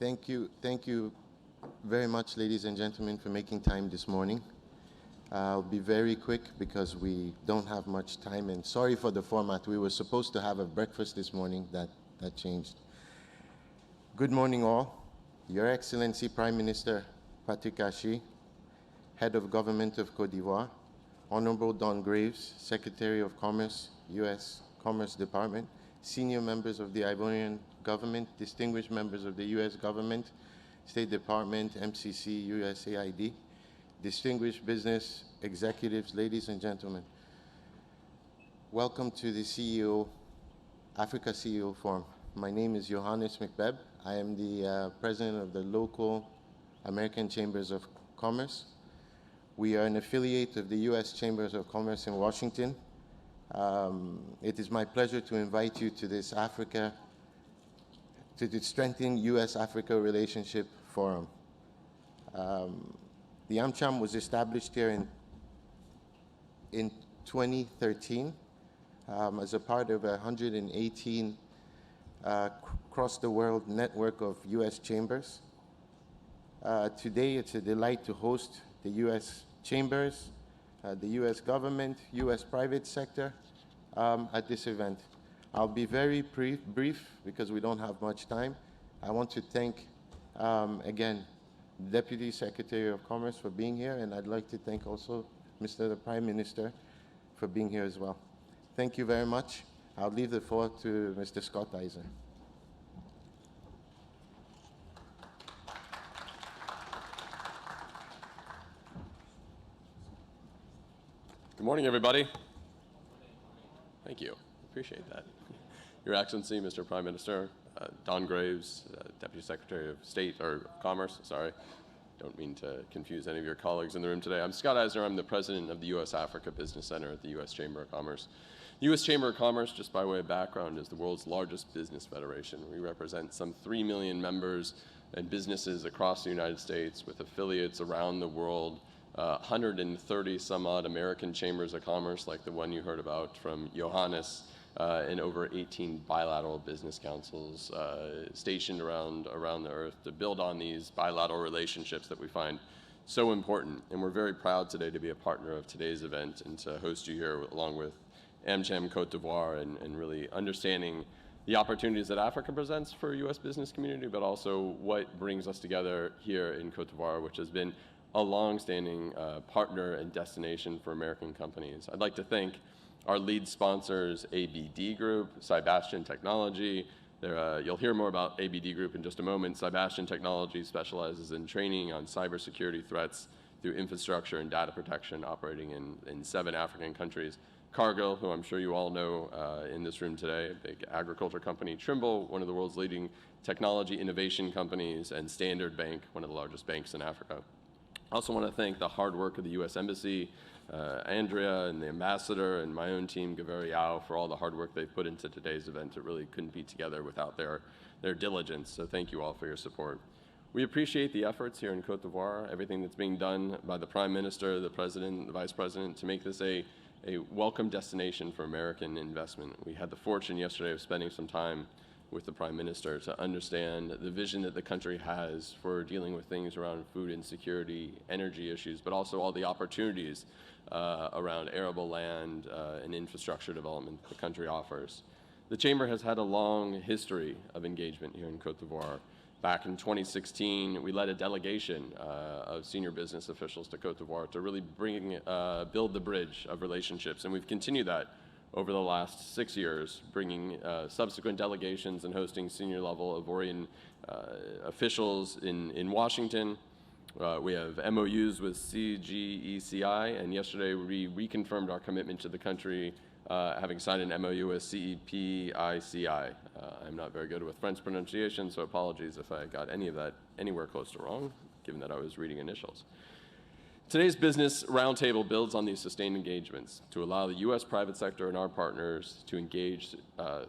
Thank you very much, ladies and gentlemen, for making time this morning. I'll be very quick because we don't have much time, and sorry for the format. We were supposed to have a breakfast this morning. That changed. Good morning, all. Your Excellency Prime Minister Patrick Achi, Head of Government of Côte d'Ivoire, Honorable Don Graves, Secretary of Commerce, U.S. Commerce Department, senior members of the Ivorian government, distinguished members of the U.S. government, State Department, MCC, USAID, distinguished business executives, ladies and gentlemen. Welcome to the Africa CEO Forum. My name is Johannes McBeb. I am the president of the local American Chambers of Commerce. We are an affiliate of the U.S. Chambers of Commerce in Washington. It is my pleasure to invite you to this Strengthening U.S.-Africa Relationship Forum. The AmCham was established here in 2013 as a part of a 118 across-the-world network of U.S. chambers. Today, it's a delight to host the U.S. chambers, the U.S. government, U.S. private sector at this event. I'll be very brief because we don't have much time. I want to thank, again, Deputy Secretary of Commerce for being here, and I'd like to thank also the Prime Minister for being here as well. Thank you very much. I'll leave the floor to Mr. Scott Eisen. Good morning, everybody. Thank you. Appreciate that. Your Excellency, Mr. Prime Minister, Don Graves, Deputy Secretary of State or Commerce, sorry. Don't mean to confuse any of your colleagues in the room today. I'm Scott Eisner. I'm the president of the U.S. Africa Business Center at the U.S. Chamber of Commerce. The U.S. Chamber of Commerce, just by way of background, is the world's largest business federation. We represent some 3 million members and businesses across the United States with affiliates around the world. 130 some odd American chambers of commerce, like the one you heard about from Johannes, and over 18 bilateral business councils stationed around the earth to build on these bilateral relationships that we find so important. And we're very proud today to be a partner of today's event and to host you here along with AmCham Côte d'Ivoire and really understanding the opportunities that Africa presents for a U.S. business community, but also what brings us together here in Côte d'Ivoire, which has been a long-standing partner and destination for American companies. I'd like to thank our lead sponsors, ABD Group, Sebastian Technology. You'll hear more about ABD Group in just a moment. Sebastian Technology specializes in training on cybersecurity threats through infrastructure and data protection, operating in 7 African countries. Cargill, who I'm sure you all know in this room today, a big agriculture company. Trimble, one of the world's leading technology innovation companies, and Standard Bank, one of the largest banks in Africa. I also want to thank the hard work of the U.S. Embassy, Andrea and the ambassador, and my own team, Gaveri Yao, for all the hard work they've put into today's event. It really couldn't be together without their diligence, so thank you all for your support. We appreciate the efforts here in Côte d'Ivoire, everything that's being done by the Prime Minister, the President, the Vice President, to make this a welcome destination for American investment. We had the fortune yesterday of spending some time with the Prime Minister to understand the vision that the country has for dealing with things around food insecurity, energy issues, but also all the opportunities around arable land and infrastructure development the country offers. The Chamber has had a long history of engagement here in Côte d'Ivoire. Back in 2016, we led a delegation of senior business officials to Côte d'Ivoire to really build the bridge of relationships, and we've continued that over the last 6 years, bringing subsequent delegations and hosting senior-level Ivorian officials in Washington. We have MOUs with CGECI, and yesterday we reconfirmed our commitment to the country, having signed an MOU with CEPICI. I'm not very good with French pronunciation, so apologies if I got any of that anywhere close to wrong, given that I was reading initials. Today's business roundtable builds on these sustained engagements to allow the U.S. private sector and our partners to engage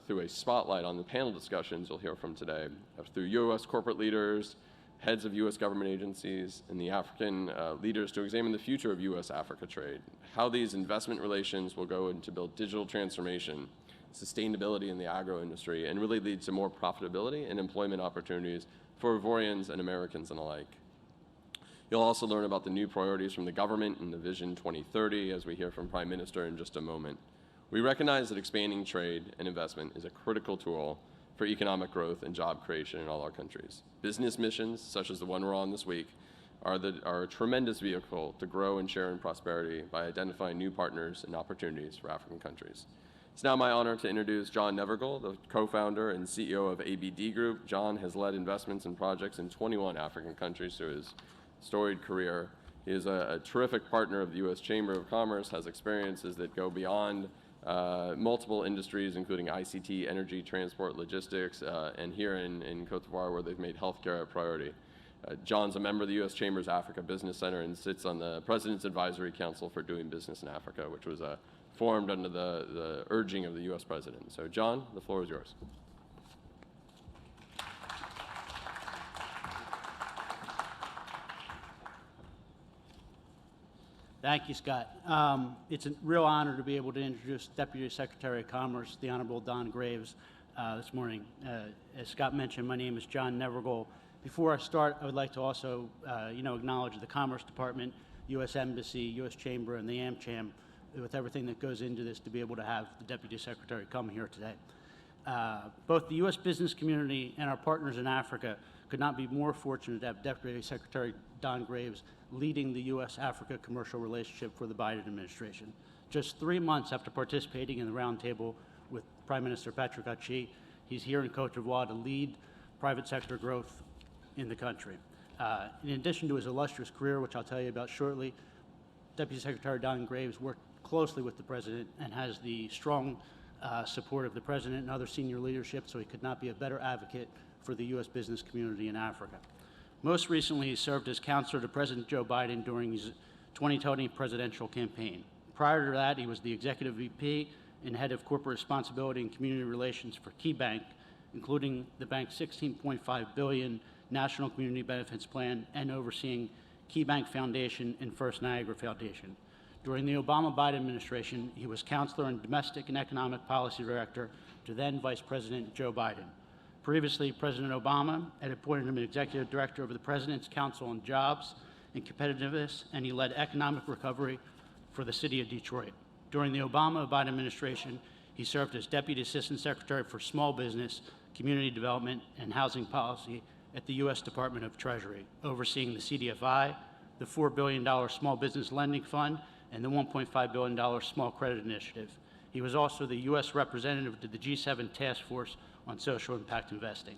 through a spotlight on the panel discussions you'll hear from today, through U.S. corporate leaders, heads of U.S. government agencies, and the African leaders to examine the future of U.S.-Africa trade, how these investment relations will go into build digital transformation, sustainability in the agro industry, and really lead to more profitability and employment opportunities for Ivorians and Americans and alike. You'll also learn about the new priorities from the government and the Vision 2030 as we hear from Prime Minister in just a moment. We recognize that expanding trade and investment is a critical tool for economic growth and job creation in all our countries. Business missions, such as the one we're on this week, are a tremendous vehicle to grow and share in prosperity by identifying new partners and opportunities for African countries. It's now my honor to introduce John Nevergall, the co-founder and CEO of ABD Group. John has led investments and projects in 21 African countries through his storied career. He is a terrific partner of the U.S. Chamber of Commerce, has experiences that go beyond multiple industries, including ICT, energy, transport, logistics, and here in Cote d'Ivoire, where they've made healthcare a priority. John's a member of the U.S. Chamber's Africa Business Center and sits on the President's Advisory Council for Doing Business in Africa, which was formed under the urging of the U.S. President. So, John, the floor is yours. Thank you, Scott. It's a real honor to be able to introduce Deputy Secretary of Commerce, the Honorable Don Graves, this morning. As Scott mentioned, my name is John Nevergall. Before I start, I would like to also, acknowledge the Commerce Department, U.S. Embassy, U.S. Chamber, and the AmCham, with everything that goes into this to be able to have the Deputy Secretary come here today. Both the U.S. business community and our partners in Africa could not be more fortunate to have Deputy Secretary Don Graves leading the U.S.-Africa commercial relationship for the Biden administration. Just 3 months after participating in the roundtable with Prime Minister Patrick Achi, he's here in Cote d'Ivoire to lead private sector growth in the country. In addition to his illustrious career, which I'll tell you about shortly, Deputy Secretary Don Graves worked closely with the President and has the strong support of the President and other senior leadership, so he could not be a better advocate for the U.S. business community in Africa. Most recently, he served as counselor to President Joe Biden during his 2020 presidential campaign. Prior to that, he was the executive VP and head of corporate responsibility and community relations for KeyBank, including the bank's $16.5 billion National Community Benefits Plan and overseeing KeyBank Foundation and First Niagara Foundation. During the Obama-Biden administration, he was counselor and domestic and economic policy director to then Vice President Joe Biden. Previously, President Obama had appointed him an executive director of the President's Council on Jobs and Competitiveness, and he led economic recovery for the city of Detroit. During the Obama-Biden administration, he served as Deputy Assistant Secretary for Small Business, Community Development, and Housing Policy at the U.S. Department of Treasury, overseeing the CDFI, the $4 billion Small Business Lending Fund, and the $1.5 billion Small Credit Initiative. He was also the U.S. representative to the G7 Task Force on Social Impact Investing.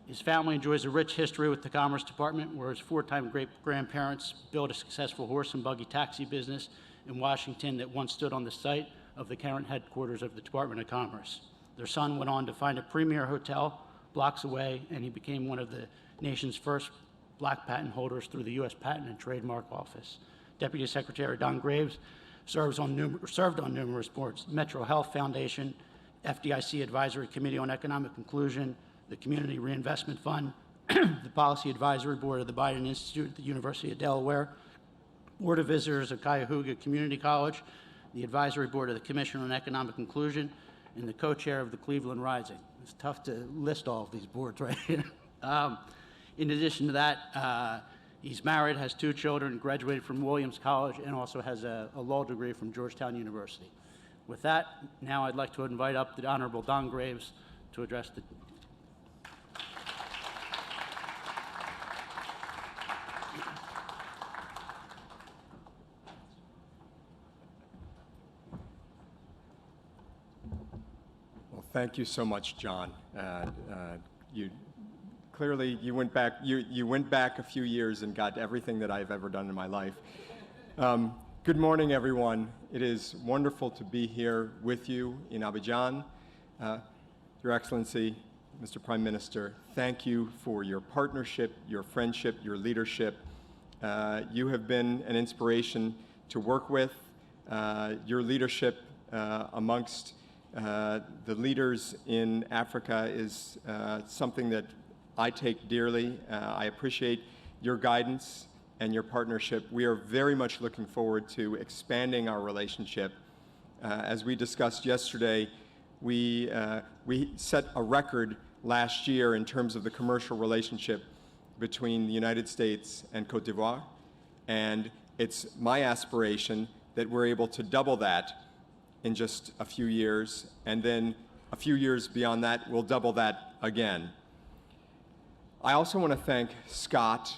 His family enjoys a rich history with the Commerce Department, where his four-time great-grandparents built a successful horse and buggy taxi business in Washington that once stood on the site of the current headquarters of the Department of Commerce. Their son went on to find a premier hotel blocks away, and he became one of the nation's first black patent holders through the U.S. Patent and Trademark Office. Deputy Secretary Don Graves served on numerous boards: Metro Health Foundation, FDIC Advisory Committee on Economic Inclusion, the Community Reinvestment Fund, the Policy Advisory Board of the Biden Institute at the University of Delaware, Board of Visitors at Cuyahoga Community College, the Advisory Board of the Commission on Economic Inclusion, and the co-chair of the Cleveland Rising. It's tough to list all of these boards right here. In addition to that, he's married, has 2 children, graduated from Williams College, and also has a law degree from Georgetown University. With that, now I'd like to invite up the Honorable Don Graves to address the... Well, thank you so much, John. You went back. You went back a few years and got everything that I've ever done in my life. Good morning, everyone. It is wonderful to be here with you in Abidjan. Your Excellency, Mr. Prime Minister, thank you for your partnership, your friendship, your leadership. You have been an inspiration to work with. Your leadership amongst the leaders in Africa is something that I take dearly. I appreciate your guidance and your partnership. We are very much looking forward to expanding our relationship. As we discussed yesterday, we set a record last year in terms of the commercial relationship between the United States and Cote d'Ivoire, and it's my aspiration that we're able to double that in just a few years, and then a few years beyond that, we'll double that again. I also want to thank Scott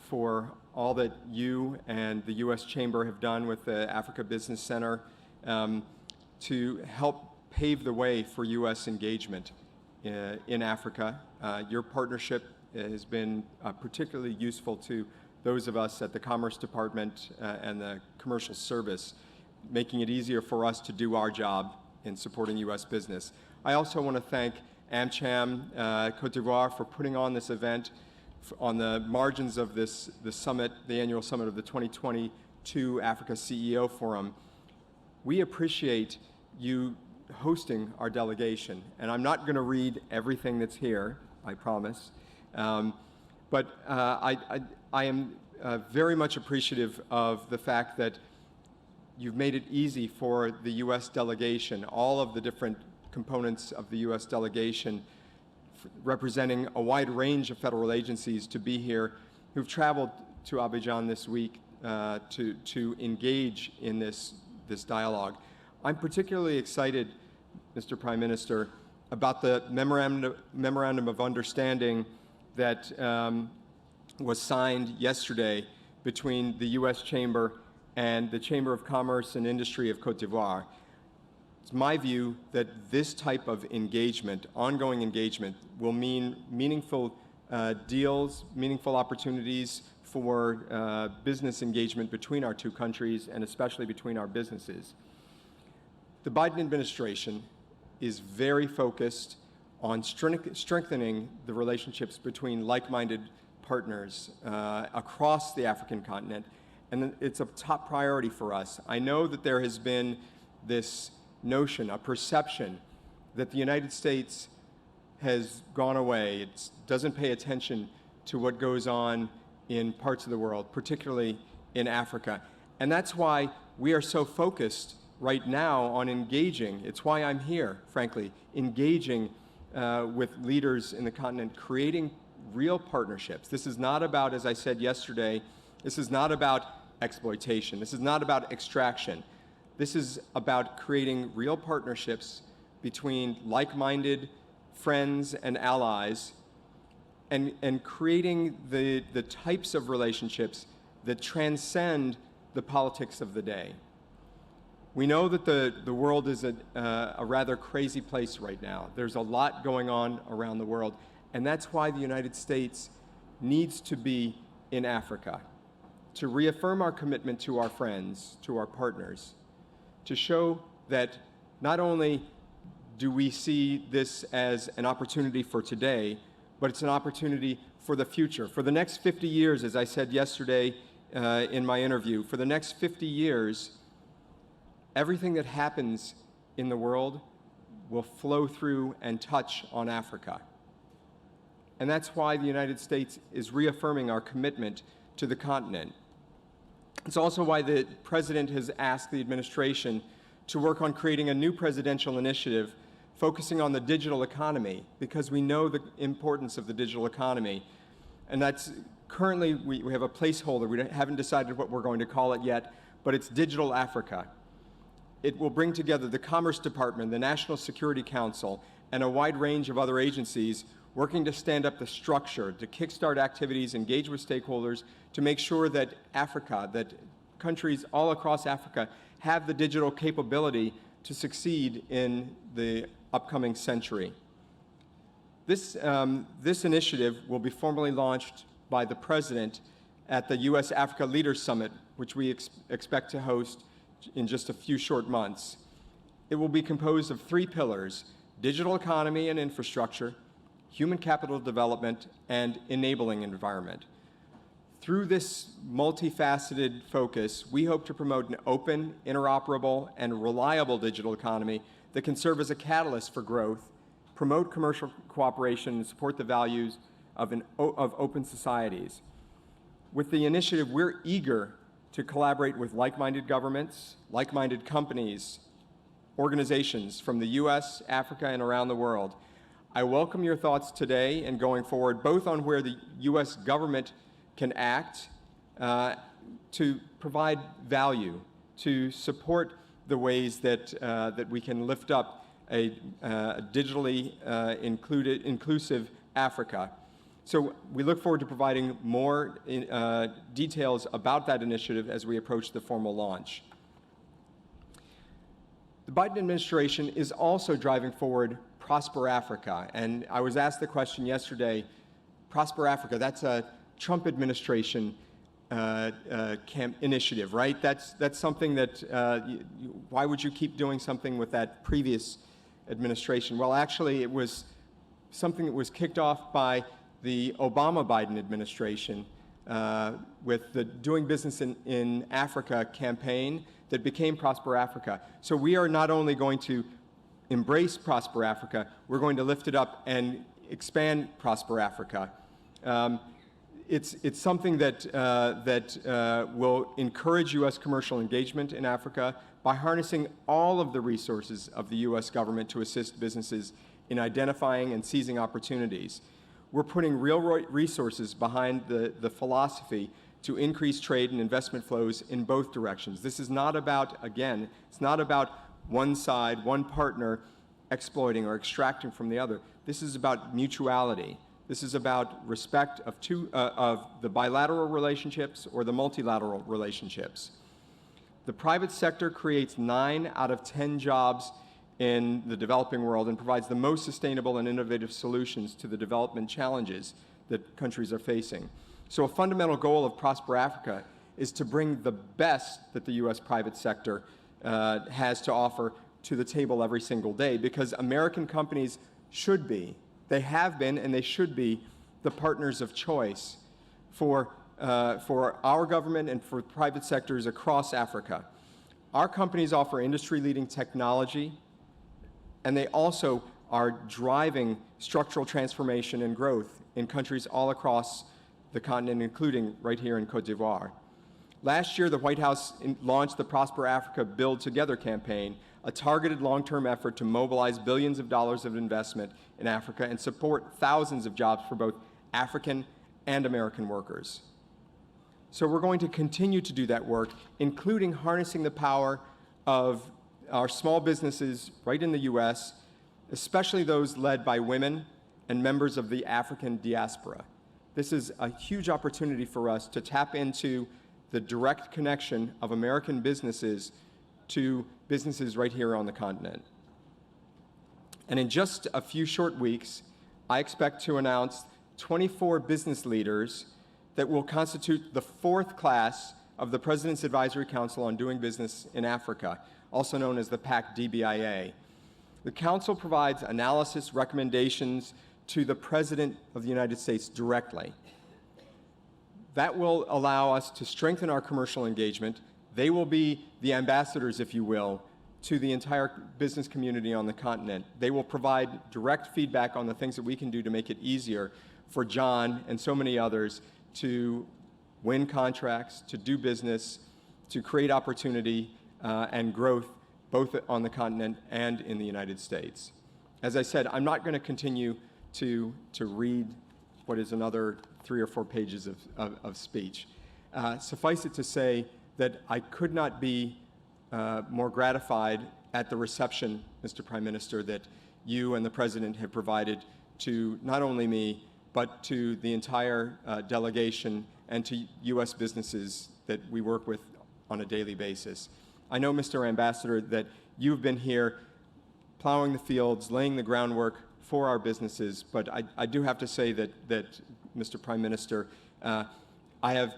for all that you and the U.S. Chamber have done with the Africa Business Center to help pave the way for U.S. engagement in Africa. Your partnership has been particularly useful to those of us at the Commerce Department and the Commercial Service, making it easier for us to do our job in supporting U.S. business. I also want to thank AmCham Cote d'Ivoire for putting on this event on the margins of the summit, the annual summit of the 2022 Africa CEO Forum. We appreciate you hosting our delegation, and I'm not going to read everything that's here, I promise, but I am very much appreciative of the fact that you've made it easy for the U.S. delegation, all of the different components of the U.S. delegation representing a wide range of federal agencies to be here, who've traveled to Abidjan this week to engage in this dialogue. I'm particularly excited, Mr. Prime Minister, about the memorandum of understanding that was signed yesterday between the U.S. Chamber and the Chamber of Commerce and Industry of Cote d'Ivoire. It's my view that this type of engagement, ongoing engagement, will mean meaningful deals, meaningful opportunities for business engagement between our two countries and especially between our businesses. The Biden administration is very focused on strengthening the relationships between like-minded partners across the African continent, and it's a top priority for us. I know that there has been this notion, a perception, that the United States has gone away. It doesn't pay attention to what goes on in parts of the world, particularly in Africa. And that's why we are so focused right now on engaging. It's why I'm here, frankly, engaging with leaders in the continent, creating real partnerships. This is not about, as I said yesterday, this is not about exploitation. This is not about extraction. This is about creating real partnerships between like-minded friends and allies, and creating the types of relationships that transcend the politics of the day. We know that the world is a rather crazy place right now. There's a lot going on around the world, and that's why the United States needs to be in Africa, to reaffirm our commitment to our friends, to our partners, to show that not only do we see this as an opportunity for today, but it's an opportunity for the future. For the next 50 years, as I said yesterday in my interview, for the next 50 years, everything that happens in the world will flow through and touch on Africa. And that's why the United States is reaffirming our commitment to the continent. It's also why the President has asked the administration to work on creating a new presidential initiative focusing on the digital economy, because we know the importance of the digital economy. And that's currently, we have a placeholder. We haven't decided what we're going to call it yet, but it's Digital Africa. It will bring together the Commerce Department, the National Security Council, and a wide range of other agencies working to stand up the structure, to kickstart activities, engage with stakeholders, to make sure that Africa, that countries all across Africa have the digital capability to succeed in the upcoming century. This initiative will be formally launched by the President at the U.S.-Africa Leaders Summit, which we expect to host in just a few short months. It will be composed of 3 pillars: digital economy and infrastructure, human capital development, and enabling environment. Through this multifaceted focus, we hope to promote an open, interoperable, and reliable digital economy that can serve as a catalyst for growth, promote commercial cooperation, and support the values of open societies. With the initiative, we're eager to collaborate with like-minded governments, like-minded companies, organizations from the U.S., Africa, and around the world. I welcome your thoughts today and going forward, both on where the U.S. government can act to provide value, to support the ways that, that we can lift up a digitally inclusive Africa. So we look forward to providing more details about that initiative as we approach the formal launch. The Biden administration is also driving forward Prosper Africa. And I was asked the question yesterday, Prosper Africa, that's a Trump administration initiative, right? That's something that, why would you keep doing something with that previous administration? Well, actually, it was something that was kicked off by the Obama-Biden administration with the Doing Business in Africa campaign that became Prosper Africa. So we are not only going to embrace Prosper Africa, we're going to lift it up and expand Prosper Africa. It's something that will encourage U.S. commercial engagement in Africa by harnessing all of the resources of the U.S. government to assist businesses in identifying and seizing opportunities. We're putting real resources behind the philosophy to increase trade and investment flows in both directions. This is not about, again, it's not about one side, one partner exploiting or extracting from the other. This is about mutuality. This is about respect of the bilateral relationships or the multilateral relationships. The private sector creates 9 out of 10 jobs in the developing world and provides the most sustainable and innovative solutions to the development challenges that countries are facing. So a fundamental goal of Prosper Africa is to bring the best that the U.S. private sector has to offer to the table every single day, because American companies should be, they have been and they should be the partners of choice for our government and for private sectors across Africa. Our companies offer industry-leading technology, and they also are driving structural transformation and growth in countries all across the continent, including right here in Cote d'Ivoire. Last year, the White House launched the Prosper Africa Build Together campaign, a targeted long-term effort to mobilize billions of dollars of investment in Africa and support thousands of jobs for both African and American workers. So we're going to continue to do that work, including harnessing the power of our small businesses right in the U.S., especially those led by women and members of the African diaspora. This is a huge opportunity for us to tap into the direct connection of American businesses to businesses right here on the continent. And in just a few short weeks, I expect to announce 24 business leaders that will constitute the 4th class of the President's Advisory Council on Doing Business in Africa, also known as the PAC-DBIA. The Council provides analysis recommendations to the President of the United States directly. That will allow us to strengthen our commercial engagement. They will be the ambassadors, if you will, to the entire business community on the continent. They will provide direct feedback on the things that we can do to make it easier for John and so many others to win contracts, to do business, to create opportunity and growth both on the continent and in the United States. As I said, I'm not going to continue to read what is another 3 or 4 pages of speech. Suffice it to say that I could not be more gratified at the reception, Mr. Prime Minister, that you and the President have provided to not only me, but to the entire delegation and to U.S. businesses that we work with on a daily basis. I know, Mr. Ambassador, that you've been here plowing the fields, laying the groundwork for our businesses, but I do have to say that Mr. Prime Minister, I have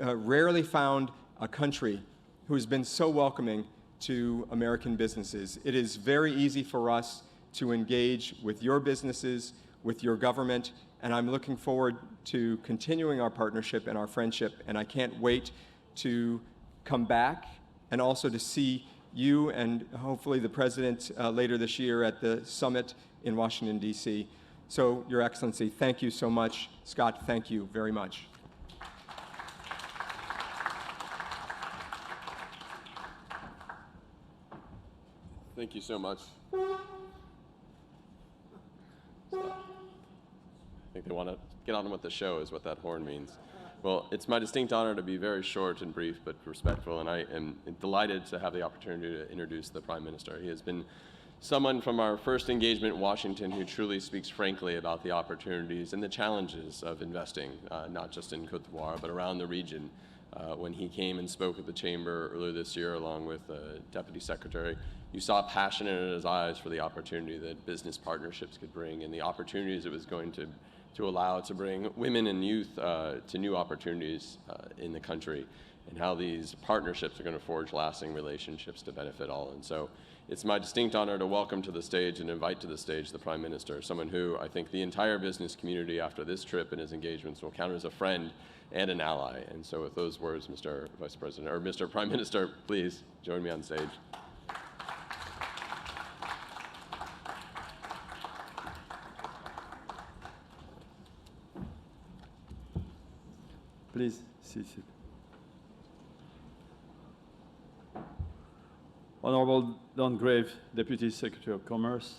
rarely found a country who has been so welcoming to American businesses. It is very easy for us to engage with your businesses, with your government, and I'm looking forward to continuing our partnership and our friendship, and I can't wait to come back and also to see you and hopefully the President later this year at the summit in Washington, D.C. So, Your Excellency, thank you so much. Scott, thank you very much. Thank you so much. Scott. think they want to get on with the show is what that horn means. Well, it's my distinct honor to be very short and brief but respectful, and I am delighted to have the opportunity to introduce the Prime Minister. He has been someone from our first engagement in Washington who truly speaks frankly about the opportunities and the challenges of investing, not just in Côte d'Ivoire, but around the region. When he came and spoke at the Chamber earlier this year along with the Deputy Secretary, you saw passion in his eyes for the opportunity that business partnerships could bring and the opportunities it was going to allow to bring women and youth to new opportunities in the country, and how these partnerships are going to forge lasting relationships to benefit all. And so it's my distinct honor to welcome to the stage and invite to the stage the Prime Minister, someone who I think the entire business community after this trip and his engagements will count as a friend and an ally. And so with those words, Mr. Vice President, or Mr. Prime Minister, please join me on stage. Please, sit. Honorable Don Graves, Deputy Secretary of Commerce,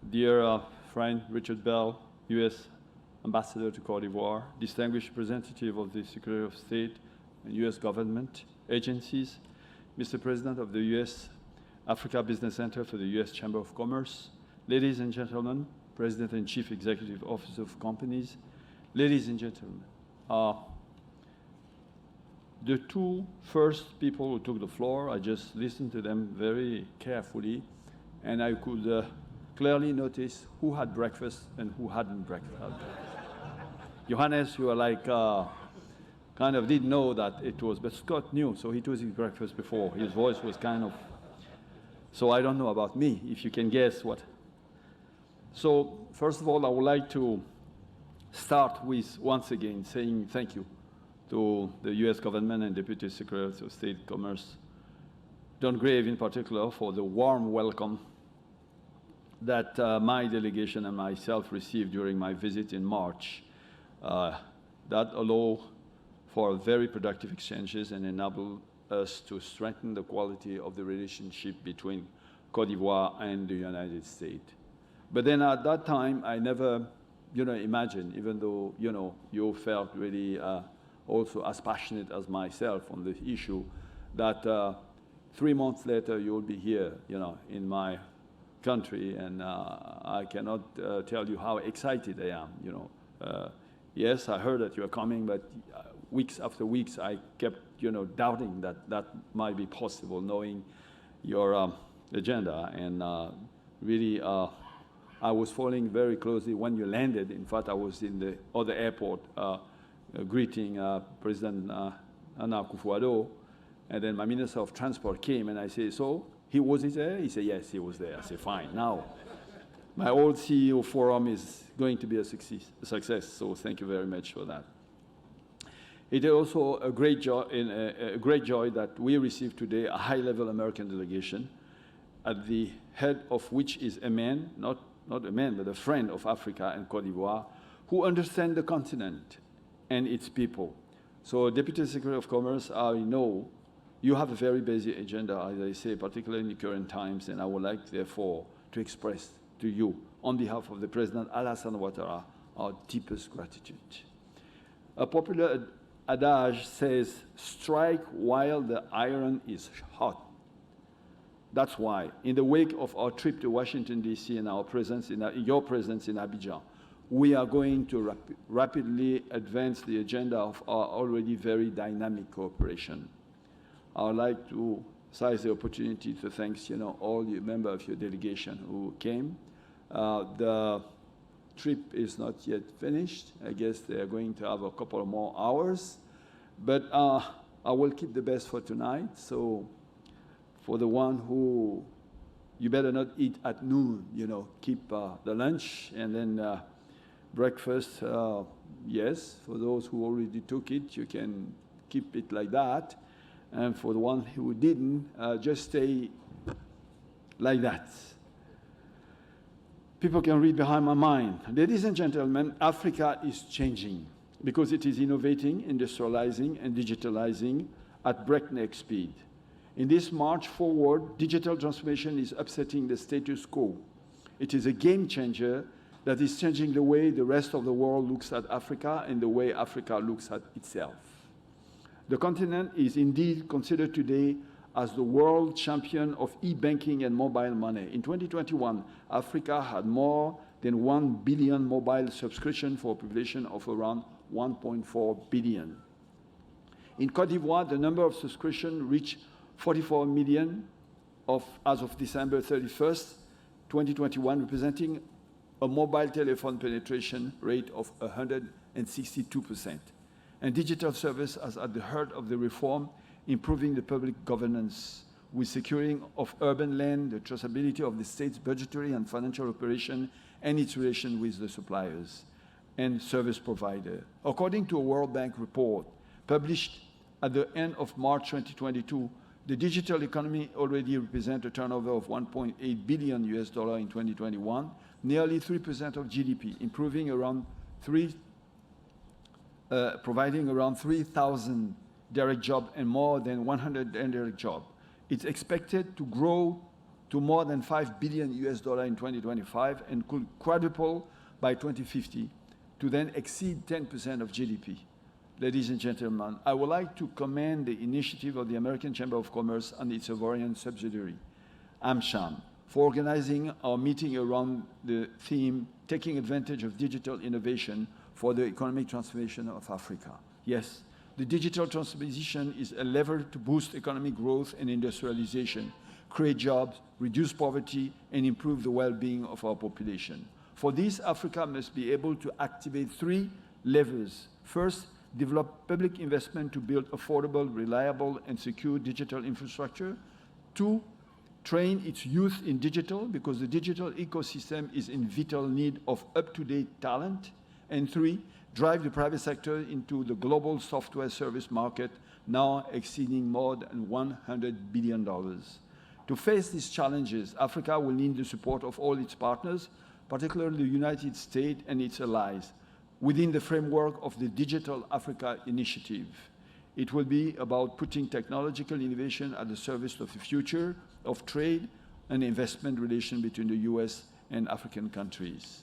dear friend Richard Bell, U.S. Ambassador to Côte d'Ivoire, distinguished representative of the Secretary of State and U.S. government agencies, Mr. President of the U.S. Africa Business Center for the U.S. Chamber of Commerce, ladies and gentlemen, President and Chief Executive Officer of companies, ladies and gentlemen, the two first people who took the floor, I just listened to them very carefully, and I could clearly notice who had breakfast and who hadn't breakfast. Johannes, you were like, kind of didn't know that it was, but Scott knew, so he took his breakfast before. His voice was kind of, so I don't know about me, if you can guess what. So, first of all, I would like to start with, once again, saying thank you to the U.S. government and Deputy Secretary of State Commerce, Don Graves in particular, for the warm welcome that my delegation and myself received during my visit in March. That allowed for very productive exchanges and enabled us to strengthen the quality of the relationship between Côte d'Ivoire and the United States. But then at that time, I never imagined, even though, you felt really also as passionate as myself on the issue, that 3 months later you will be here, in my country, and I cannot tell you how excited I am, Yes, I heard that you are coming, but weeks after weeks I kept, doubting that that might be possible, knowing your agenda, and really I was following very closely when you landed. In fact, I was in the other airport greeting President Nana Akufo-Addo, and then my Minister of Transport came, and I said, so, was he there? He said, yes, he was there. I said, fine. Now, my old CEO forum is going to be a success, so thank you very much for that. It is also a great joy that we received today a high-level American delegation, at the head of which is a man, not a man, but a friend of Africa and Côte d'Ivoire, who understand the continent and its people. So, Deputy Secretary of Commerce, I know you have a very busy agenda, as I say, particularly in the current times, and I would like, therefore, to express to you, on behalf of the President Alassane Ouattara, our deepest gratitude. A popular adage says, strike while the iron is hot. That's why, in the wake of our trip to Washington, D.C. and your presence in Abidjan, we are going to rapidly advance the agenda of our already very dynamic cooperation. I would like to seize the opportunity to thank all the members of your delegation who came. The trip is not yet finished. I guess they are going to have a couple of more hours. But I will keep the best for tonight. So for the one who, you better not eat at noon, keep the lunch, and then breakfast, yes. For those who already took it, you can keep it like that. And for the one who didn't, just stay like that. People can read behind my mind. Ladies and gentlemen, Africa is changing because it is innovating, industrializing, and digitalizing at breakneck speed. In this march forward, digital transformation is upsetting the status quo. It is a game changer that is changing the way the rest of the world looks at Africa and the way Africa looks at itself. The continent is indeed considered today as the world champion of e-banking and mobile money. In 2021, Africa had more than 1 billion mobile subscriptions for a population of around 1.4 billion. In Côte d'Ivoire, the number of subscriptions reached 44 million as of December 31st, 2021, representing a mobile telephone penetration rate of 162%. And digital service is at the heart of the reform, improving the public governance with securing of urban land, the traceability of the state's budgetary and financial operation, and its relation with the suppliers and service provider. According to a World Bank report published at the end of March 2022, the digital economy already represents a turnover of $1.8 billion in 2021, nearly 3% of GDP, providing around 3,000 direct jobs and more than 100 indirect jobs. It's expected to grow to more than $5 billion in 2025 and could quadruple by 2050 to then exceed 10% of GDP. Ladies and gentlemen, I would like to commend the initiative of the American Chamber of Commerce and its Ivorian subsidiary, AmCham, for organizing our meeting around the theme, taking advantage of digital innovation for the economic transformation of Africa. Yes, the digital transformation is a lever to boost economic growth and industrialization, create jobs, reduce poverty, and improve the well-being of our population. For this, Africa must be able to activate 3 levers. First, develop public investment to build affordable, reliable, and secure digital infrastructure. 2, train its youth in digital, because the digital ecosystem is in vital need of up-to-date talent. And 3, drive the private sector into the global software service market, now exceeding more than $100 billion. To face these challenges, Africa will need the support of all its partners, particularly the United States and its allies, within the framework of the Digital Africa Initiative. It will be about putting technological innovation at the service of the future of trade and investment relation between the US and African countries,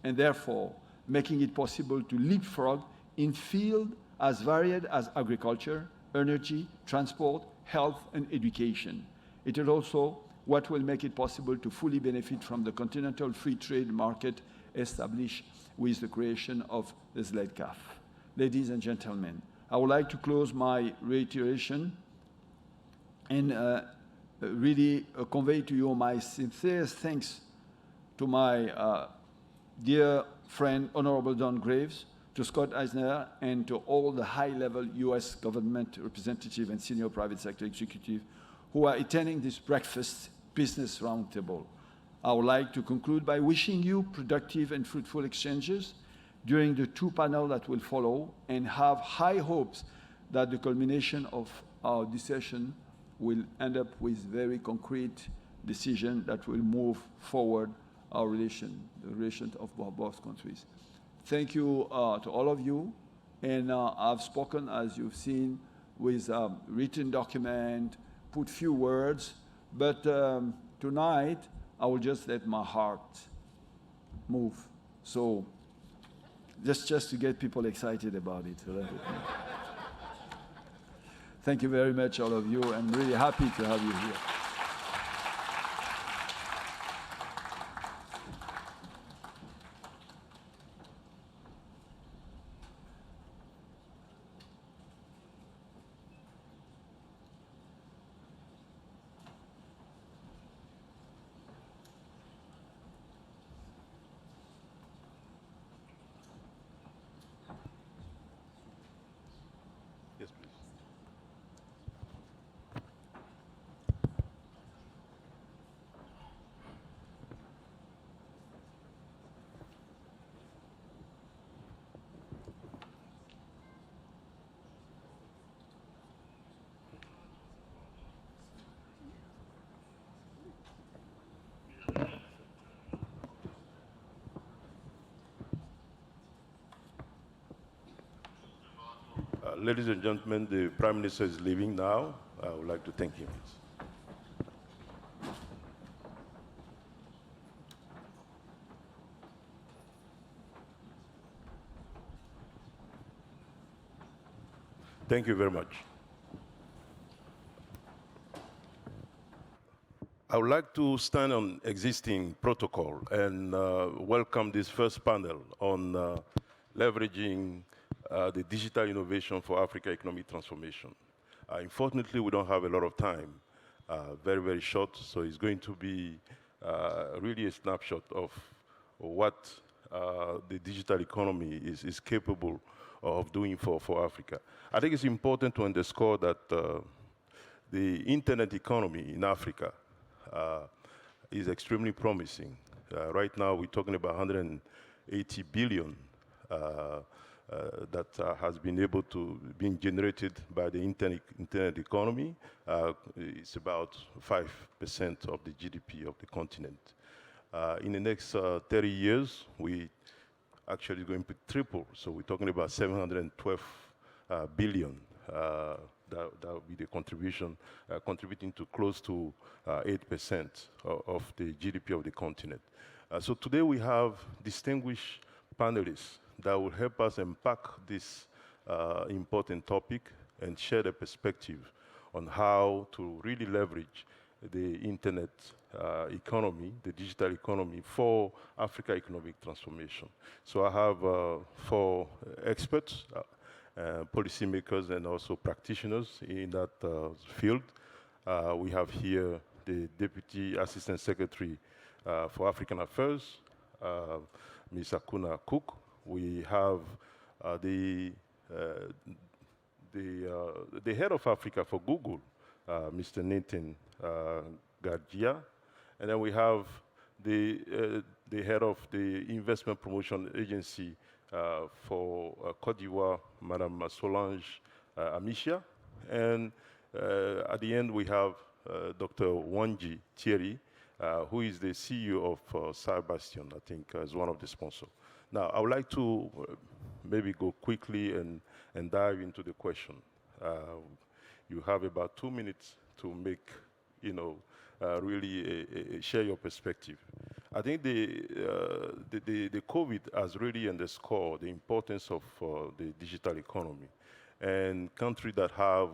and therefore making it possible to leapfrog in fields as varied as agriculture, energy, transport, health, and education. It is also what will make it possible to fully benefit from the continental free trade market established with the creation of the ZLEDCAf. Ladies and gentlemen, I would like to close my reiteration and really convey to you my sincerest thanks to my dear friend, Honorable Don Graves, to Scott Eisner, and to all the high-level US government representative and senior private sector executive who are attending this breakfast business roundtable. I would like to conclude by wishing you productive and fruitful exchanges during the 2 panels that will follow, and have high hopes that the culmination of our discussion will end up with very concrete decisions that will move forward our the relations of both countries. Thank you to all of you. And I've spoken, as you've seen, with a written document, put few words, but tonight I will just let my heart move. So just to get people excited about it. Thank you very much, all of you. I'm really happy to have you here. Yes, please. Ladies and gentlemen, the Prime Minister is leaving now. I would like to thank him. Thank you very much. I would like to stand on existing protocol and welcome this first panel on leveraging the digital innovation for Africa economic transformation. Unfortunately, we don't have a lot of time, very, very short, so it's going to be really a snapshot of what the digital economy is capable of doing for Africa. I think it's important to underscore that the internet economy in Africa is extremely promising. Right now, we're talking about 180 billion that has been able to be generated by the internet economy. It's about 5% of the GDP of the continent. In the next 30 years, we actually going to triple. So we're talking about 712 billion. That will be the contribution, contributing to close to 8% of the GDP of the continent. So today we have distinguished panelists that will help us unpack this important topic and share their perspective on how to really leverage the internet economy, the digital economy for Africa economic transformation. So I have 4 experts, policymakers and also practitioners in that field. We have here the Deputy Assistant Secretary for African Affairs, Ms. Akuna Cook. We have the head of Africa for Google, Mr. Nathan Gargia. And then we have the head of the Investment Promotion Agency for Côte d'Ivoire, Madame Solange Amicia. And at the end, we have Dr. Wanji Thierry, who is the CEO of Salle, I think, as one of the sponsors. Now, I would like to maybe go quickly and dive into the question. You have about 2 minutes to make, really share your perspective. I think the COVID has really underscored the importance of the digital economy, and countries that have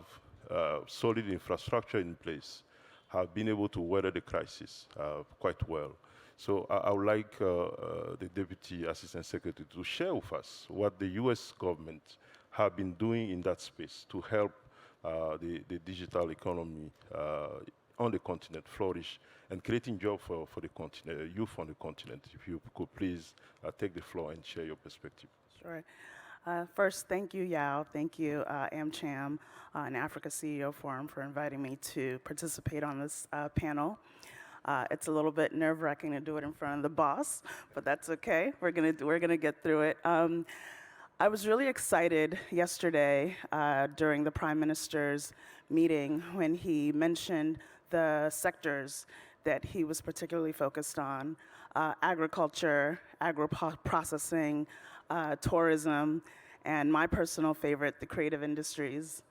solid infrastructure in place have been able to weather the crisis quite well. So I would like the Deputy Assistant Secretary to share with us what the U.S. government have been doing in that space to help the digital economy on the continent flourish and creating jobs for the continent, youth on the continent. If you could please take the floor and share your perspective. Sure. First, thank you, Yao. Thank you, AmCham and Africa CEO Forum for inviting me to participate on this panel. It's a little bit nerve-wracking to do it in front of the boss, but that's okay. We're gonna get through it. I was really excited yesterday during the Prime Minister's meeting when he mentioned the sectors that he was particularly focused on: agriculture, agro-processing, tourism, and my personal favorite, the creative industries.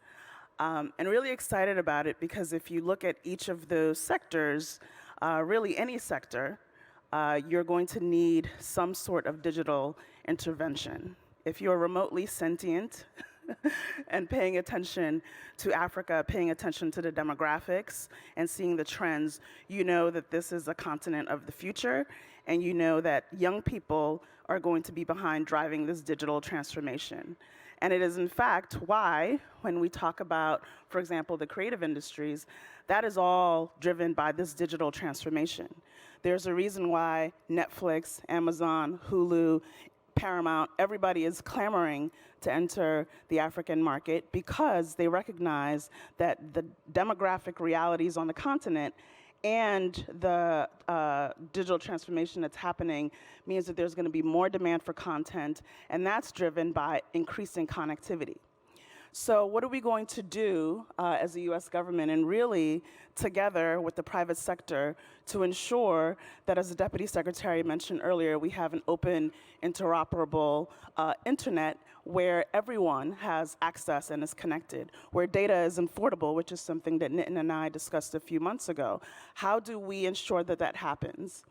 And really excited about it because if you look at each of those sectors, really any sector, you're going to need some sort of digital intervention. If you're remotely sentient and paying attention to Africa, paying attention to the demographics and seeing the trends, you know that this is a continent of the future, and you know that young people are going to be behind driving this digital transformation. And it is in fact why, when we talk about, for example, the creative industries, that is all driven by this digital transformation. There's a reason why Netflix, Amazon, Hulu, Paramount, everybody is clamoring to enter the African market because they recognize that the demographic realities on the continent and the digital transformation that's happening means that there's going to be more demand for content, and that's driven by increasing connectivity. So what are we going to do as the US government, and really together with the private sector, to ensure that, as the Deputy Secretary mentioned earlier, we have an open, interoperable internet where everyone has access and is connected, where data is affordable, which is something that Nitin and I discussed a few months ago. How do we ensure that that happens?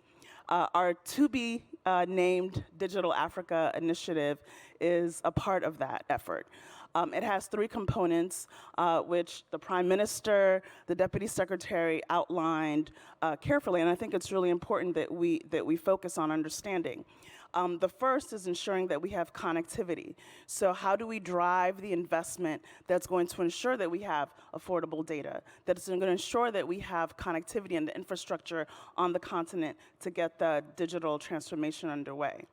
Our to-be-named Digital Africa initiative is a part of that effort. It has three components, which the Prime Minister, the Deputy Secretary outlined carefully, and I think it's really important that we focus on understanding. The first is ensuring that we have connectivity. So how do we drive the investment that's going to ensure that we have affordable data, that's going to ensure that we have connectivity and the infrastructure on the continent to get the digital transformation underway?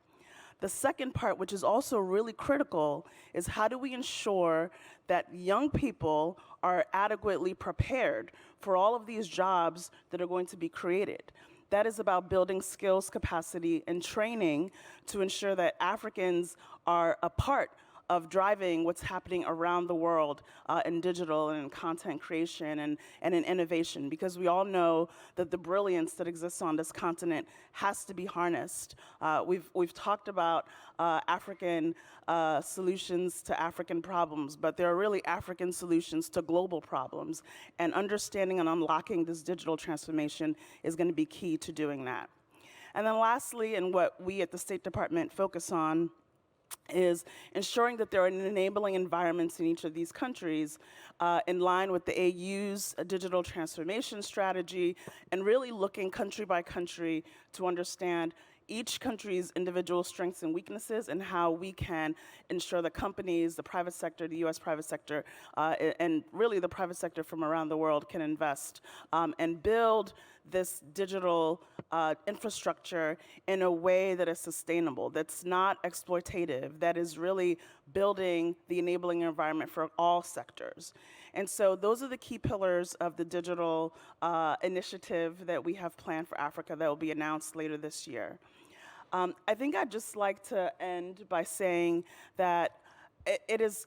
The second part, which is also really critical, is how do we ensure that young people are adequately prepared for all of these jobs that are going to be created? That is about building skills, capacity, and training to ensure that Africans are a part of driving what's happening around the world in digital and in content creation and in innovation, because we all know that the brilliance that exists on this continent has to be harnessed. We've talked about African solutions to African problems, but there are really African solutions to global problems, and understanding and unlocking this digital transformation is going to be key to doing that. And then lastly, and what we at the State Department focus on, is ensuring that there are enabling environments in each of these countries in line with the AU's digital transformation strategy, and really looking country by country to understand each country's individual strengths and weaknesses and how we can ensure the companies, the private sector, the US private sector, and really the private sector from around the world can invest and build this digital infrastructure in a way that is sustainable, that's not exploitative, that is really building the enabling environment for all sectors. And so those are the key pillars of the digital initiative that we have planned for Africa that will be announced later this year. I think I'd just like to end by saying that it is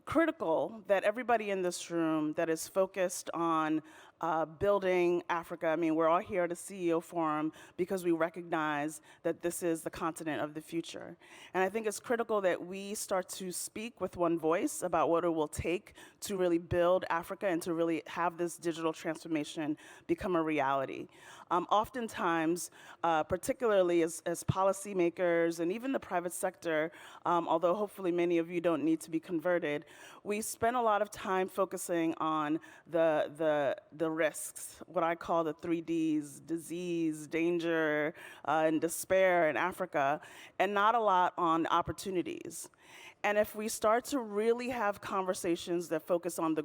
critical that everybody in this room that is focused on building Africa, I mean, we're all here at a CEO forum because we recognize that this is the continent of the future. And I think it's critical that we start to speak with one voice about what it will take to really build Africa and to really have this digital transformation become a reality. Oftentimes, particularly as policymakers and even the private sector, although hopefully many of you don't need to be converted, we spend a lot of time focusing on the risks, what I call the 3Ds, disease, danger, and despair in Africa, and not a lot on opportunities. And if we start to really have conversations that focus on the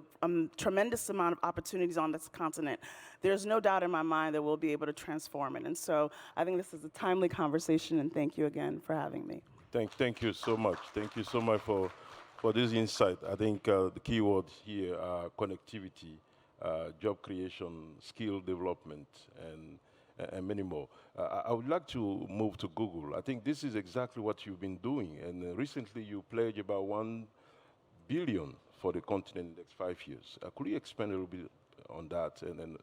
tremendous amount of opportunities on this continent, there's no doubt in my mind that we'll be able to transform it. And so I think this is a timely conversation, and thank you again for having me. Thank you so much. Thank you so much for this insight. I think the key words here are connectivity, job creation, skill development, and many more. I would like to move to Google. I think this is exactly what you've been doing, and recently you pledged about $1 billion for the continent in the next 5 years. Could you expand a little bit on that, and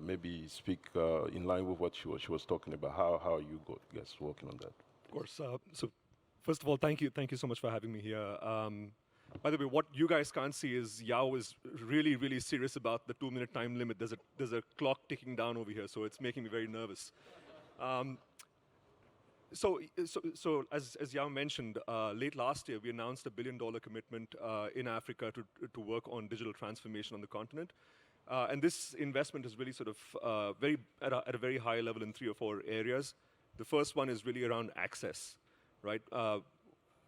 maybe speak in line with what she was talking about? How are you guys working on that? Of course. So first of all, thank you so much for having me here. By the way, what you guys can't see is Yao is really, really serious about the 2-minute time limit. There's a clock ticking down over here, so it's making me very nervous. So as Yao mentioned, late last year we announced $1 billion commitment in Africa to work on digital transformation on the continent. And this investment is really sort of at a very high level in 3 or 4 areas. The first one is really around access, right?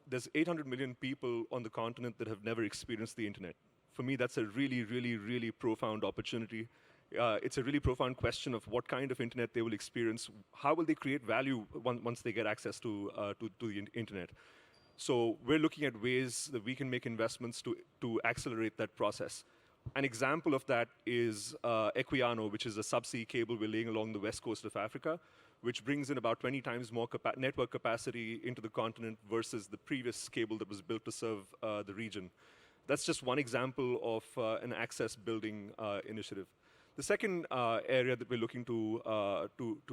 There's 800 million people on the continent that have never experienced the internet. For me, that's a really, really, really profound opportunity. It's a really profound question of what kind of internet they will experience. How will they create value once they get access to the internet? So we're looking at ways that we can make investments to accelerate that process. An example of that is Equiano, which is a subsea cable we're laying along the west coast of Africa, which brings in about 20 times more network capacity into the continent versus the previous cable that was built to serve the region. That's just one example of an access building initiative. The second area that we're looking to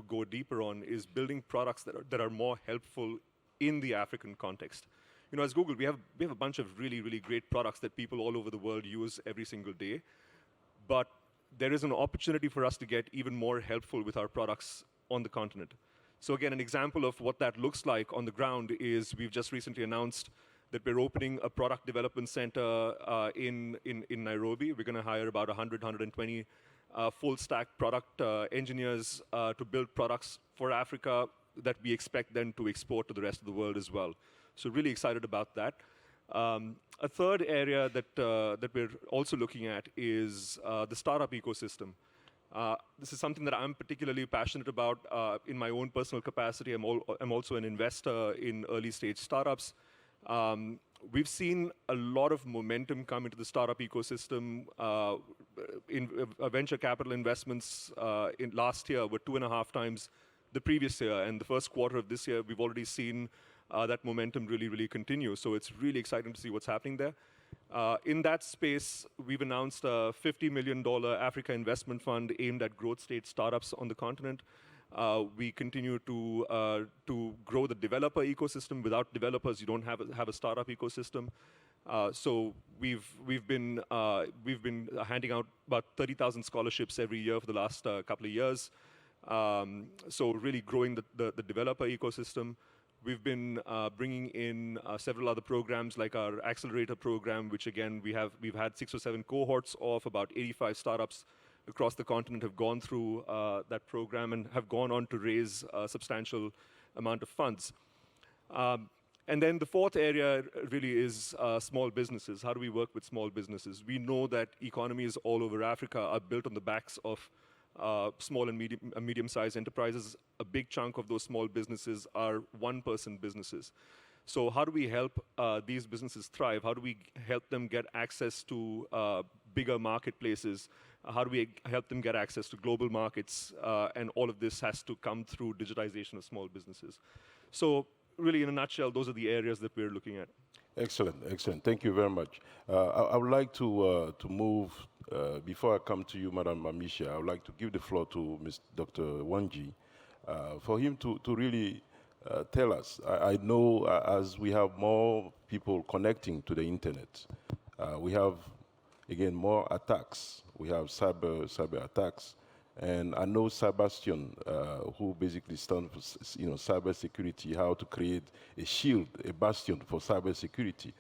go deeper on is building products that are more helpful in the African context. You know, as Google, we have a bunch of really, really great products that people all over the world use every single day. But there is an opportunity for us to get even more helpful with our products on the continent. So again, an example of what that looks like on the ground is we've just recently announced that we're opening a product development center in Nairobi. We're going to hire about 120 full stack product engineers to build products for Africa that we expect then to export to the rest of the world as well. So really excited about that. A third area that we're also looking at is the startup ecosystem. This is something that I'm particularly passionate about in my own personal capacity. I'm also an investor in early stage startups. We've seen a lot of momentum come into the startup ecosystem. In venture capital investments in last year were 2.5 times the previous year, and the first quarter of this year, we've already seen that momentum really continue. So it's really exciting to see what's happening there. In that space, we've announced a $50 million Africa investment fund aimed at growth stage startups on the continent. We continue to grow the developer ecosystem. Without developers, you don't have a startup ecosystem. So we've been handing out about 30,000 scholarships every year for the last couple of years. So really growing the developer ecosystem. We've been bringing in several other programs like our accelerator program, which again we've had 6 or 7 cohorts of about 85 startups across the continent have gone through that program and have gone on to raise a substantial amount of funds. And then the fourth area really is small businesses. How do we work with small businesses? We know that economies all over Africa are built on the backs of small and medium-sized enterprises. A big chunk of those small businesses are one-person businesses. So how do we help these businesses thrive? How do we help them get access to bigger marketplaces? How do we help them get access to global markets? And all of this has to come through digitization of small businesses. So really, in a nutshell, those are the areas that we're looking at. Excellent, excellent. Thank you very much. I would like to move, before I come to you, Madam Amisha, I would like to give the floor to Dr. Wanji for him to really tell us. I know as we have more people connecting to the internet, we have, again, more attacks. We have cyber attacks. And I know Sebastian, who basically stands for cyber security, how to create a shield, a bastion for cyber security.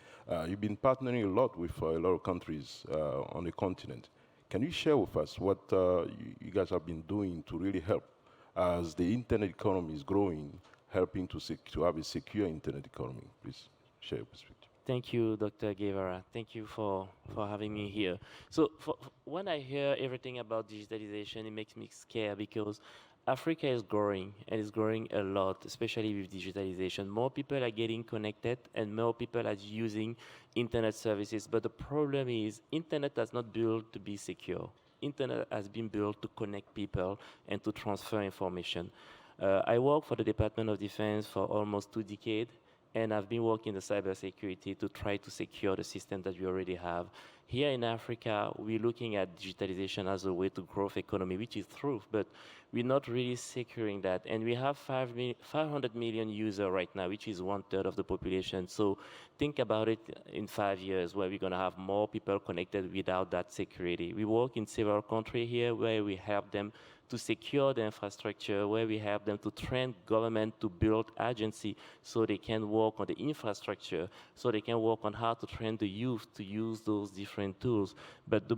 You've been partnering a lot with a lot of countries on the continent. Can you share with us what you guys have been doing to really help as the internet economy is growing, helping to have a secure internet economy? Please share your perspective. Thank you, Dr. Guevara. Thank you for having me here. So when I hear everything about digitalization, it makes me scared because Africa is growing, and it's growing a lot, especially with digitalization. More people are getting connected, and more people are using internet services. But the problem is, internet was not built to be secure. Internet has been built to connect people and to transfer information. I work for the Department of Defense for almost 2 decades. And I've been working in the cybersecurity to try to secure the system that we already have. Here in Africa, we're looking at digitalization as a way to grow the economy, which is true, but we're not really securing that. And we have 500 million users right now, which is 1/3 of the population. So think about it in 5 years, where we're going to have more people connected without that security. We work in several countries here where we help them to secure the infrastructure, where we help them to train government to build agency so they can work on the infrastructure, so they can work on how to train the youth to use those different tools. But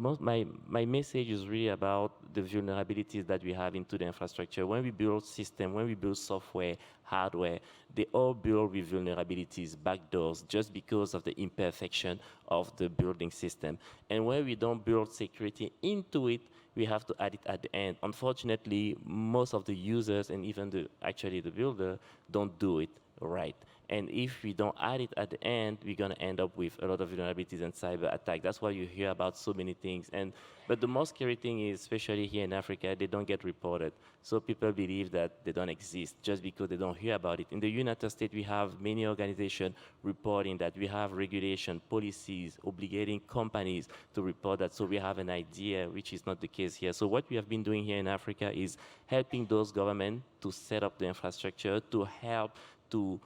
my message is really about the vulnerabilities that we have into the infrastructure. When we build systems, when we build software, hardware, they all build with vulnerabilities, backdoors, just because of the imperfection of the building system. And when we don't build security into it, we have to add it at the end. Unfortunately, most of the users and even the builder don't do it right. And if we don't add it at the end, we're going to end up with a lot of vulnerabilities and cyber attack. That's why you hear about so many things. But the most scary thing is, especially here in Africa, they don't get reported. So people believe that they don't exist just because they don't hear about it. In the United States, we have many organizations reporting that. We have regulation, policies, obligating companies to report that. So we have an idea, which is not the case here. So what we have been doing here in Africa is helping those governments to set up the infrastructure, to help to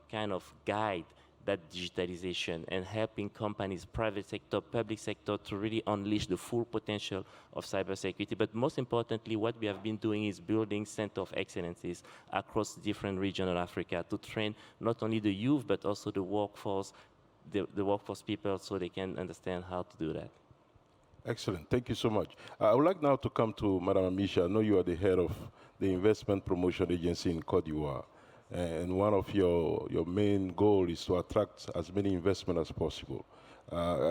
kind of guide that digitalization and helping companies, private sector, public sector, to really unleash the full potential of cybersecurity. But most importantly, what we have been doing is building center of excellences across different regions of Africa to train not only the youth, but also the workforce the workforce people so they can understand how to do that. Excellent. Thank you so much. I would like now to come to Madame Amisha. I know you are the head of the Investment Promotion Agency in Cote d'Ivoire. And one of your main goals is to attract as many investment as possible.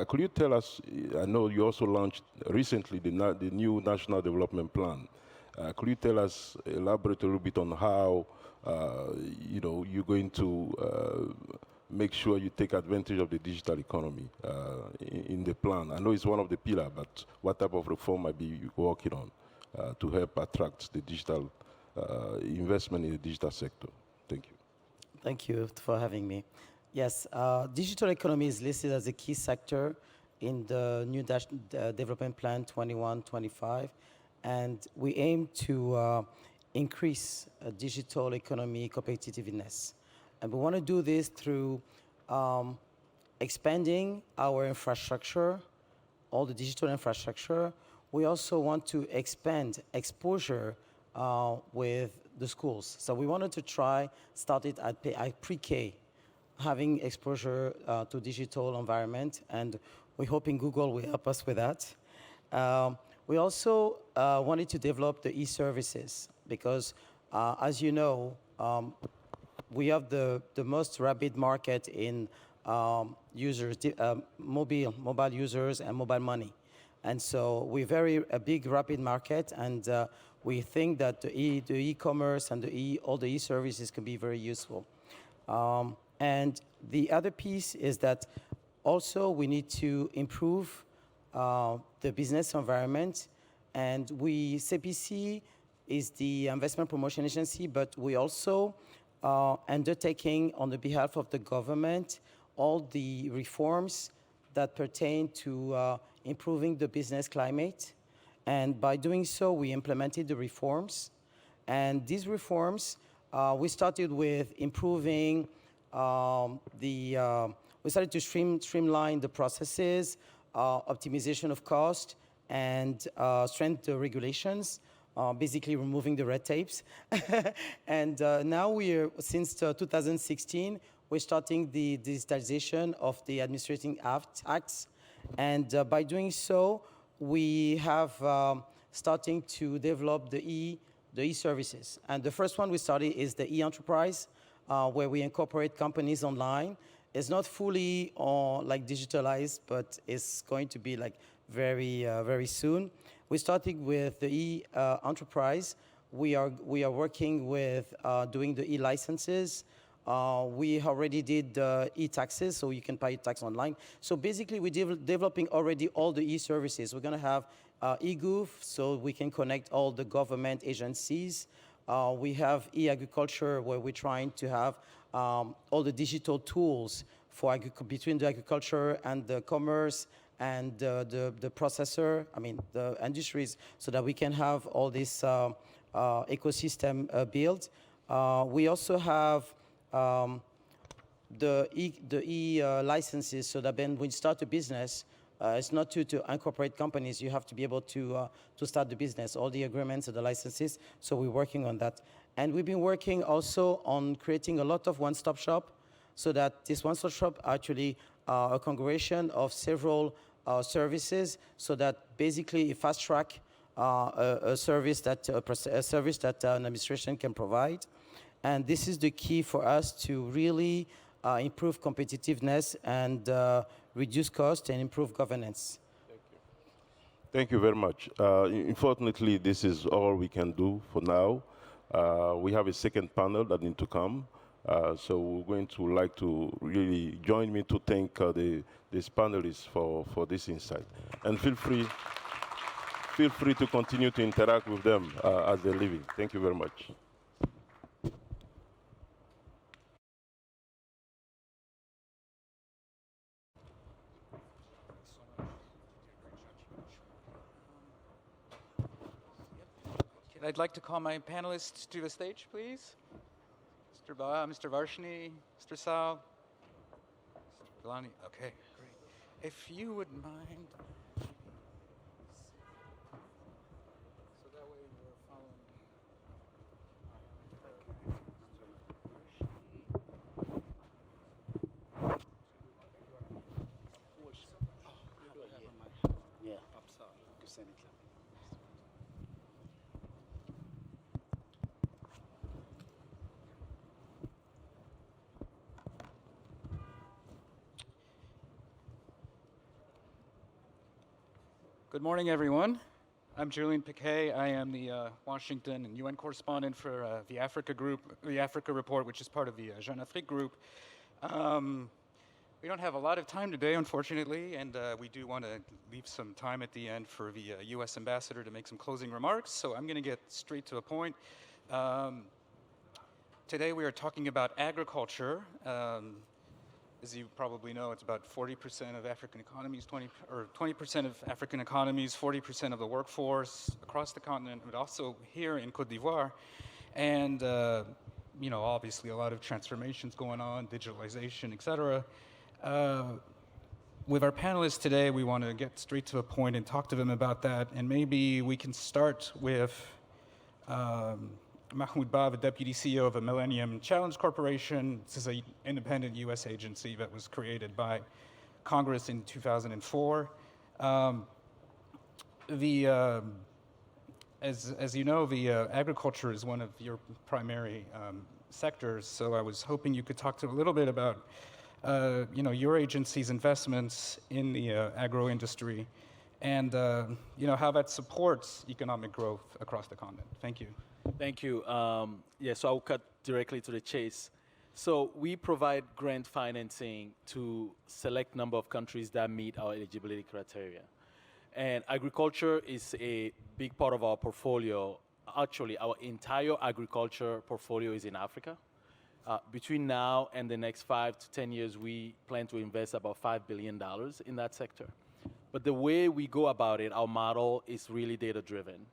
Could you tell us, I know you also launched recently the new National Development Plan. Could you tell us, elaborate a little bit on how you're going to make sure you take advantage of the digital economy in the plan? I know it's one of the pillars, but what type of reform might be you working on to help attract the digital investment in the digital sector? Thank you. Thank you for having me. Yes, digital economy is listed as a key sector in the new development plan 21-25, and we aim to increase digital economy competitiveness. And we want to do this through expanding our infrastructure, all the digital infrastructure. We also want to expand exposure with the schools. So we wanted to start it at pre-K, having exposure to digital environment, and we're hoping Google will help us with that. We also wanted to develop the e-services because, as you know, we have the most rapid market in users, mobile users and mobile money. And so we're a big rapid market, and we think that the e-commerce and all the e-services can be very useful. And the other piece is that also we need to improve the business environment, and CPC is the investment promotion agency, but we also undertaking on the behalf of the government all the reforms that pertain to improving the business climate. And by doing so, we implemented the reforms. And these reforms, we started with improving we started to streamline the processes, optimization of cost, and strengthen the regulations, basically removing the red tapes. And now since 2016, we're starting the digitalization of the administrating acts. And by doing so, we have starting to develop the e-services. And the first one we started is the e-enterprise, where we incorporate companies online. It's not fully digitalized, but it's going to be very soon. We started with the e-enterprise. We are working with doing the e-licenses. We already did e-taxes, so you can pay tax online. So basically, we're developing already all the e-services. We're going to have e-gov, so we can connect all the government agencies. We have e-agriculture, where we're trying to have all the digital tools for between the agriculture and the commerce and the processor, the industries, so that we can have all this ecosystem built. We also have the e-licenses, so that when you start a business, it's not to incorporate companies. You have to be able to start the business, all the agreements and the licenses. So we're working on that. And we've been working also on creating a lot of one-stop shop, so that this one-stop shop actually a congregation of several services, so that basically fast track a service that an administration can provide. And this is the key for us to really improve competitiveness and reduce cost and improve governance. Thank you. Thank you very much. Unfortunately, this is all we can do for now. We have a second panel that needs to come. So we're going to like to really join me to thank these panelists for this insight. And feel free to continue to interact with them as they're leaving. Thank you very much. I'd like to call my panelists to the stage, please. Mr. Ba, Mr. Varshni, Mr. Salle, Mr. Galani. Okay, great. If you would mind. So that way we're following. Good morning, everyone. I'm Julian Piquet. I am the Washington and UN correspondent for the Africa group, the Africa report, which is part of the Jeune Afrique group. We don't have a lot of time today, unfortunately, and we do want to leave some time at the end for the US ambassador to make some closing remarks, so I'm going to get straight to the point. Today we are talking about agriculture. As you probably know, it's about 40% of African economies, 20% of African economies, 40% of the workforce across the continent, but also here in Côte d'Ivoire. And, you know, obviously a lot of transformations going on, digitalization, et cetera. With our panelists today, we want to get straight to the point and talk to them about that. And maybe we can start with Mahmoud Ba, the Deputy CEO of the Millennium Challenge Corporation. This is an independent US agency that was created by Congress in 2004. As you know, the agriculture is one of your primary sectors, so I was hoping you could talk to a little bit about you know, your agency's investments in the agro industry and you know, how that supports economic growth across the continent. Thank you. Thank you. Yeah, so I'll cut directly to the chase. So we provide grant financing to select number of countries that meet our eligibility criteria. And agriculture is a big part of our portfolio. Actually, our entire agriculture portfolio is in Africa. Between now and the next 5 to 10 years, we plan to invest about $5 billion in that sector. But the way we go about it, our model is really data-driven.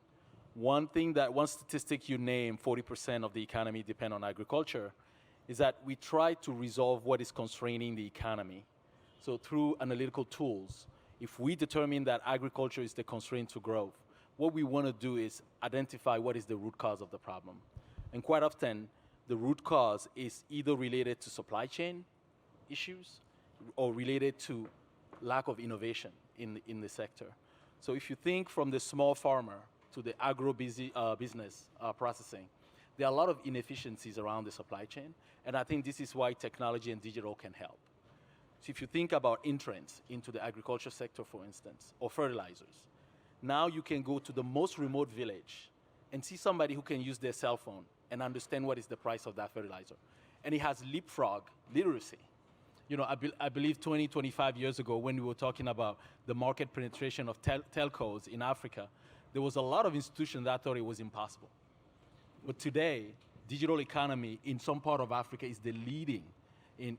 One statistic you name, 40% of the economy depend on agriculture, is that we try to resolve what is constraining the economy. So through analytical tools, if we determine that agriculture is the constraint to growth, what we want to do is identify what is the root cause of the problem. And quite often, the root cause is either related to supply chain issues or related to lack of innovation in the sector. So if you think from the small farmer to the business processing, there are a lot of inefficiencies around the supply chain, and I think this is why technology and digital can help. So if you think about entrance into the agriculture sector, for instance, or fertilizers, now you can go to the most remote village and see somebody who can use their cell phone and understand what is the price of that fertilizer. And it has leapfrog literacy. You know, I believe 20, 25 years ago when we were talking about the market penetration of telcos in Africa, there was a lot of institutions that thought it was impossible. But today, digital economy in some part of Africa is the leading in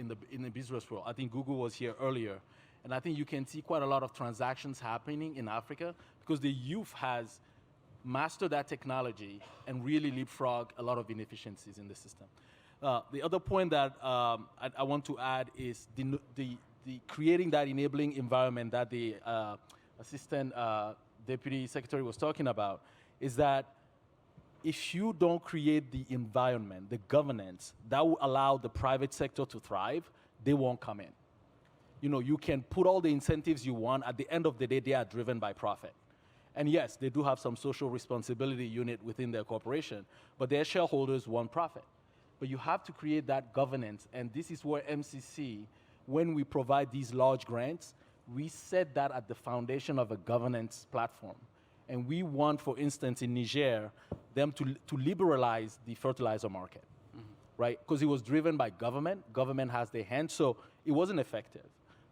the business world. I think Google was here earlier. And I think you can see quite a lot of transactions happening in Africa because the youth has mastered that technology and really leapfrog a lot of inefficiencies in the system. The other point that I want to add is the creating that enabling environment that the Assistant Deputy Secretary was talking about is that if you don't create the environment, the governance, that will allow the private sector to thrive, they won't come in. You know, you can put all the incentives you want. At the end of the day, they are driven by profit. And yes, they do have some social responsibility unit within their corporation, but their shareholders want profit. But you have to create that governance, and this is where MCC, when we provide these large grants, we set that at the foundation of a governance platform. And we want, for instance, in Niger, them to liberalize the fertilizer market, right? Because it was driven by government. Government has their hands, so it wasn't effective.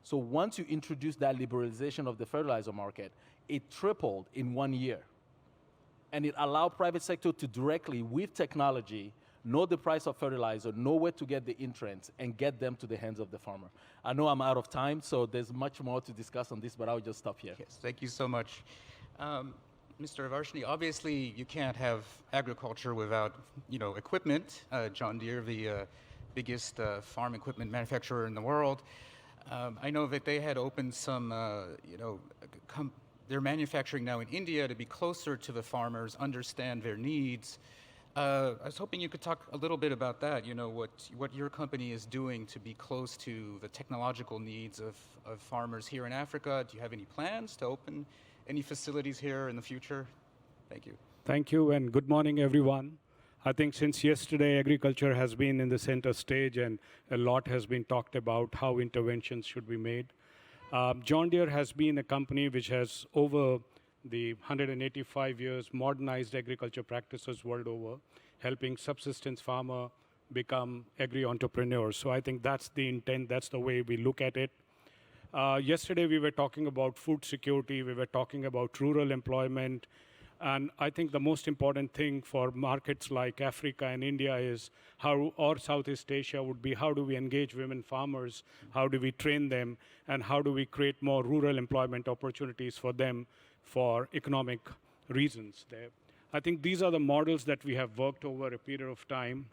So once you introduce that liberalization of the fertilizer market, it tripled in 1 year. And it allowed private sector to directly, with technology, know the price of fertilizer, know where to get the entrants, and get them to the hands of the farmer. I know I'm out of time, so there's much more to discuss on this, but I'll just stop here. Yes, thank you so much. Mr. Varshni, obviously you can't have agriculture without, you know, equipment. John Deere, the biggest farm equipment manufacturer in the world. I know that they had opened some, you know, they're manufacturing now in India to be closer to the farmers, understand their needs. I was hoping you could talk a little bit about that, you know, what your company is doing to be close to the technological needs of farmers here in Africa. Do you have any plans to open any facilities here in the future? Thank you. Thank you, and good morning, everyone. I think since yesterday, agriculture has been in the center stage, and a lot has been talked about how interventions should be made. John Deere has been a company which has, over the 185 years, modernized agriculture practices world over, helping subsistence farmer become agri-entrepreneurs. So I think that's the intent, that's the way we look at it. Yesterday, we were talking about food security, we were talking about rural employment, and I think the most important thing for markets like Africa and India is how, or Southeast Asia would be, how do we engage women farmers, how do we train them, and how do we create more rural employment opportunities for them for economic reasons there. I think these are the models that we have worked over a period of time.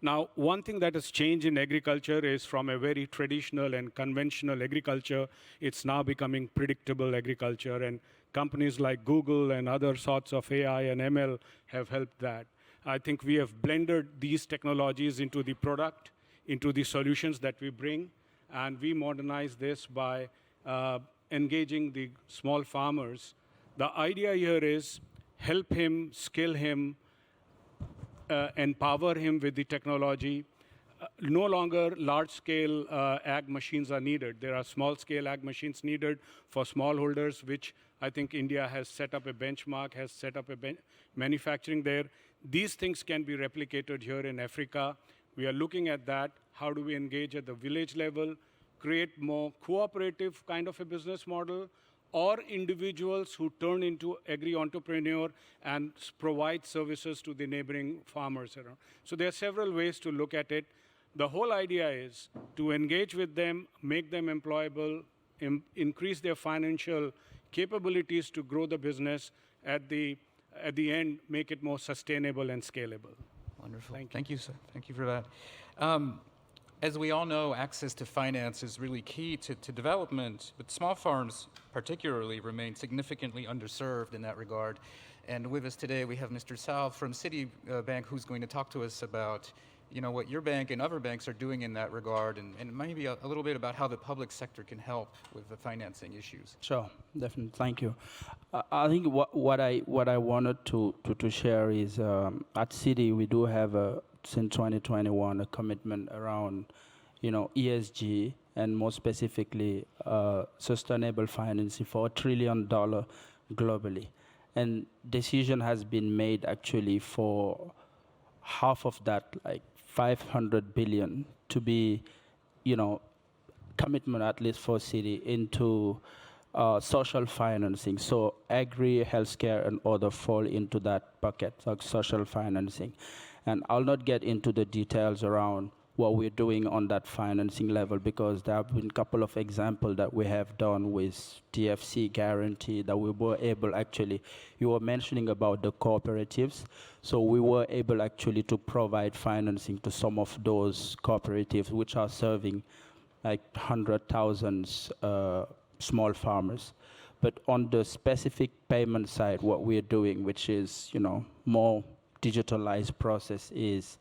Now, one thing that has changed in agriculture is from a very traditional and conventional agriculture, it's now becoming predictable agriculture, and companies like Google and other sorts of AI and ML have helped that. I think we have blended these technologies into the product, into the solutions that we bring, and we modernize this by engaging the small farmers. The idea here is help him, skill him, empower him with the technology. No longer large-scale ag machines are needed. There are small-scale ag machines needed for smallholders, which I think India has set up a benchmark, has set up a manufacturing there. These things can be replicated here in Africa. We are looking at that. How do we engage at the village level, create more cooperative kind of a business model, or individuals who turn into agri-entrepreneur and provide services to the neighboring farmers around. So there are several ways to look at it. The whole idea is to engage with them, make them employable, increase their financial capabilities to grow the business, at the end, make it more sustainable and scalable. Wonderful. Thank you, sir. Thank you for that. As we all know, access to finance is really key to development, but small farms particularly remain significantly underserved in that regard. And with us today, we have Mr. Salle from Citibank, who's going to talk to us about, you know, what your bank and other banks are doing in that regard, and maybe a little bit about how the public sector can help with the financing issues. Sure, definitely. Thank you. I think what I wanted to share is at Citi we do have since 2021 a commitment around, you know, ESG and more specifically sustainable financing for $1 trillion globally, and decision has been made actually for half of that, like 500 billion, to be, you know, commitment at least for Citi into social financing. So agri, healthcare, and other fall into that bucket of social financing. And I'll not get into the details around what we're doing on that financing level, because there have been a couple of examples that we have done with TFC guarantee that we were able actually, you were mentioning about the cooperatives, so we were able actually to provide financing to some of those cooperatives which are serving like 100,000 small farmers. But on the specific payment side, what we're doing, which is, you know, more digitalized process, is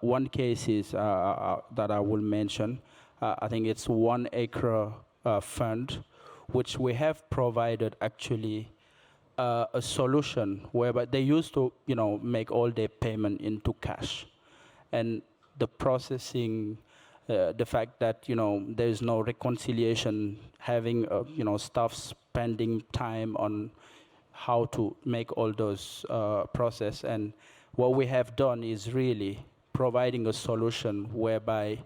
one case is that I will mention. I think it's 1 acre fund, which we have provided actually a solution whereby they used to, you know, make all their payment into cash, and the processing, the fact that, you know, there is no reconciliation, having you know, staff spending time on how to make all those process. And what we have done is really providing a solution whereby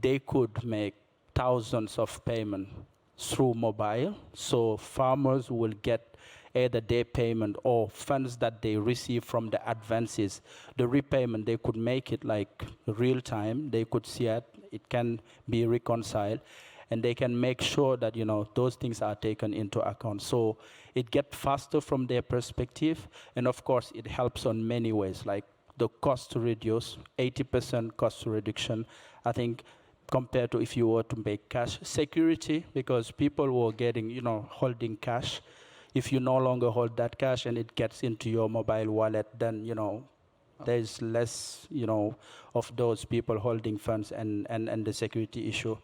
they could make thousands of payments through mobile. So farmers will get either their payment or funds that they receive from the advances. The repayment, they could make it like real time. They could see it. It can be reconciled. And they can make sure that, you know, those things are taken into account. So it gets faster from their perspective. And of course, it helps on many ways, like the cost to reduce, 80% cost reduction, I think, compared to if you were to make cash. Security, because people were getting, you know, holding cash, if you no longer hold that cash and it gets into your mobile wallet, then, there's less, of those people holding funds and the security issue.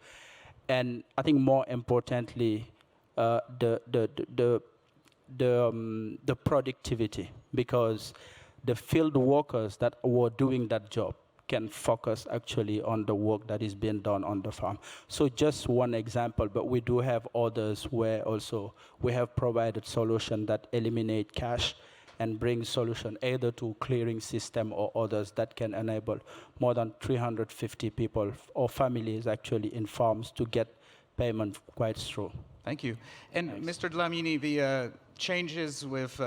And I think more importantly, the productivity, because the field workers that were doing that job can focus actually on the work that is being done on the farm. So just one example, but we do have others where also we have provided solutions that eliminate cash and bring solution either to clearing system or others that can enable more than 350 people or families actually in farms to get payment quite through. Thank you. And Mr. Dlamini, the changes with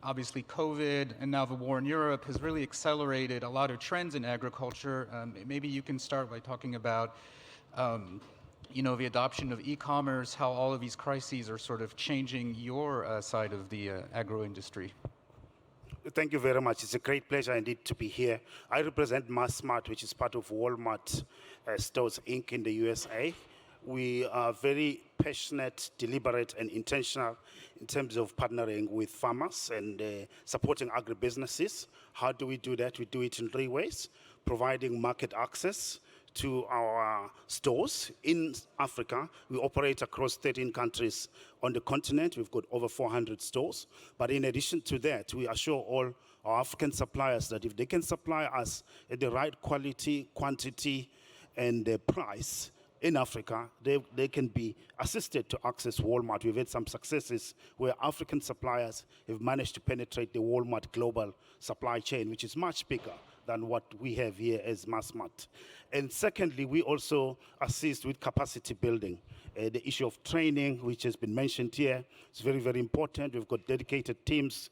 obviously COVID and now the war in Europe has really accelerated a lot of trends in agriculture. Maybe you can start by talking about the adoption of e-commerce, how all of these crises are sort of changing your side of the agro industry. Thank you very much. It's a great pleasure indeed to be here. I represent MassMart, which is part of Walmart Stores Inc. in the USA. We are very passionate, deliberate, and intentional in terms of partnering with farmers and supporting agribusinesses. How do we do that? We do it in 3 ways: providing market access to our stores in Africa. We operate across 13 countries on the continent. We've got over 400 stores. But in addition to that, we assure all our African suppliers that if they can supply us at the right quality, quantity, and price in Africa, they can be assisted to access Walmart. We've had some successes where African suppliers have managed to penetrate the Walmart global supply chain, which is much bigger than what we have here as MassMart. And secondly, we also assist with capacity building. The issue of training, which has been mentioned here, is very, very important. We've got dedicated teams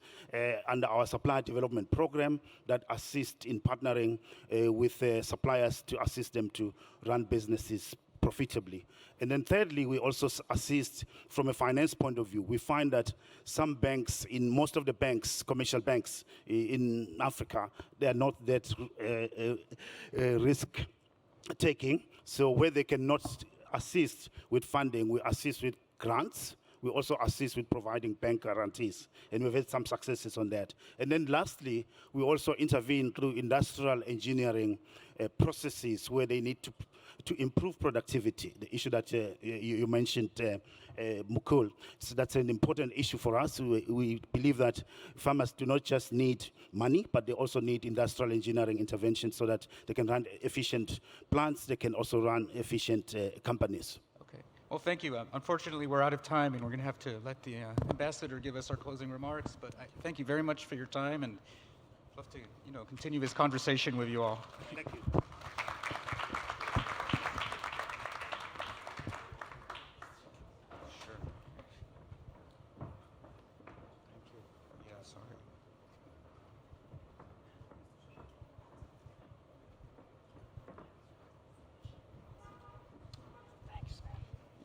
under our supplier development program that assist in partnering with suppliers to assist them to run businesses profitably. And then thirdly, we also assist from a finance point of view. We find that some banks, in most of the banks, commercial banks in Africa, they are not that risk-taking. So where they cannot assist with funding, we assist with grants. We also assist with providing bank guarantees, and we've had some successes on that. And then lastly, we also intervene through industrial engineering processes where they need to improve productivity, the issue that you mentioned, Mukul. So that's an important issue for us. We believe that farmers do not just need money, but they also need industrial engineering intervention so that they can run efficient plants, they can also run efficient companies. Okay. Well, thank you. Unfortunately, we're out of time, and we're going to have to let the ambassador give us our closing remarks. But I thank you very much for your time, and I'd love to continue this conversation with you all. Thank you.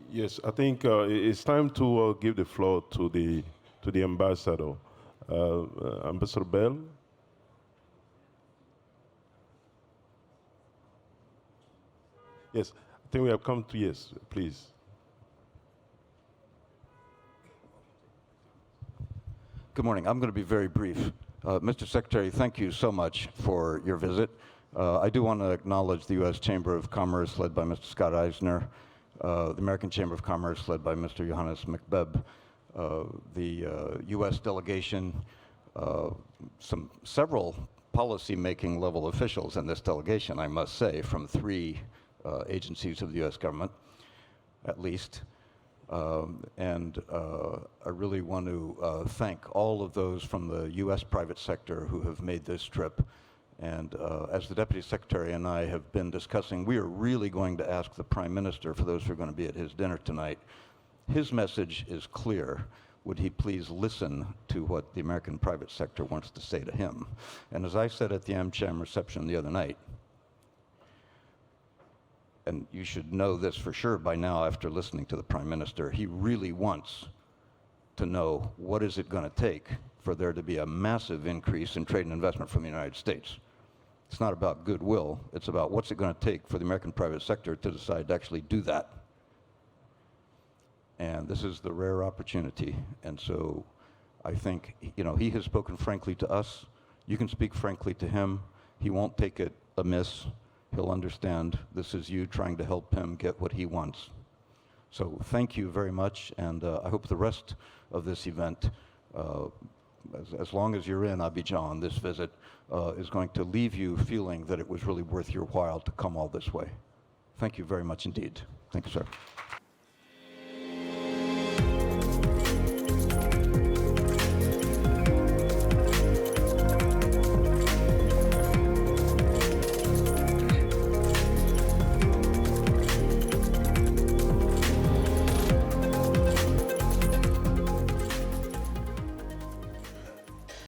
Yes, I think it's time to give the floor to the ambassador, Ambassador Bell. Yes, I think we have come to yes, please. Good morning. I'm going to be very brief. Mr. Secretary, thank you so much for your visit. I do want to acknowledge the U.S. Chamber of Commerce, led by Mr. Scott Eisner, the American Chamber of Commerce, led by Mr. Johannes McBeb, the U.S. delegation, several policy-making level officials in this delegation, I must say, from 3 agencies of the U.S. government, at least. And I really want to thank all of those from the U.S. private sector who have made this trip. And as the Deputy Secretary and I have been discussing, we are really going to ask the Prime Minister, for those who are going to be at his dinner tonight, his message is clear. Would he please listen to what the American private sector wants to say to him? And as I said at the AmCham reception the other night, and you should know this for sure by now after listening to the Prime Minister, he really wants to know what is it going to take for there to be a massive increase in trade and investment from the United States. It's not about goodwill, it's about what's it going to take for the American private sector to decide to actually do that. And this is the rare opportunity. And so I think, you know, he has spoken frankly to us. You can speak frankly to him. He won't take it amiss. He'll understand this is you trying to help him get what he wants. So thank you very much, and I hope the rest of this event, as long as you're in Abidjan, this visit is going to leave you feeling that it was really worth your while to come all this way. Thank you very much indeed. Thank you, sir.